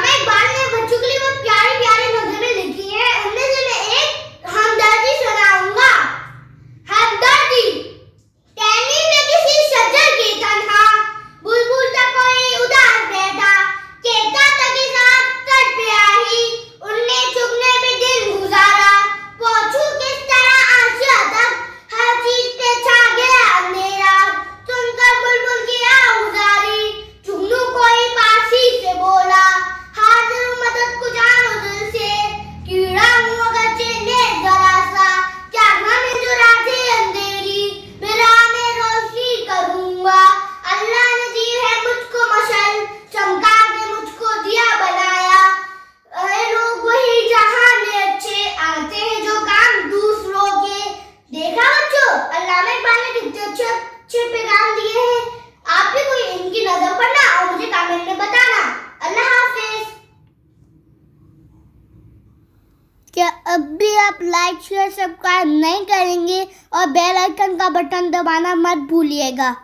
अल्लामा इकबाल ने बच्चों के लिए बहुत प्यारी प्यारी नज़में लिखी हैं। उनमें से मैं एक हमदर्दी सुनाऊंगा। हमदर्दी। टहनी पे किसी शजर की तन्हा, बुलबुल तक कोई उदास बैठा, कहता था कि साथ तट पे आई, उनने चुगने पे दिन गुजारा, पहुंचू किस तरह आशिया तक, हर चीज पे छा गया अंधेरा, सुनकर बुलबुल की आहुजारी, चुगनू कोई पासी से बोला, हाजिर हूं मदद को जानो दिल से, कीड़ा हूं अगर चेले जरा सा, चाहना में जो राधे अंधेरी, मेरा में रोशनी करूंगा, अल्लाह ने दी है मुझको मशल, चमका के मुझको दिया बनाया, लोग वही जहां में अच्छे आते हैं जो काम दूसरों के। देखा बच्चों, अल्लामा इकबाल ने कितने अच्छे अच्छे पैगाम दिए हैं। आप भी कोई इनकी नजर पढ़ना और मुझे कमेंट में बताना। अल्लाह हाफिज। क्या अब भी आप लाइक शेयर सब्सक्राइब नहीं करेंगे और बेल आइकन का बटन दबाना मत भूलिएगा।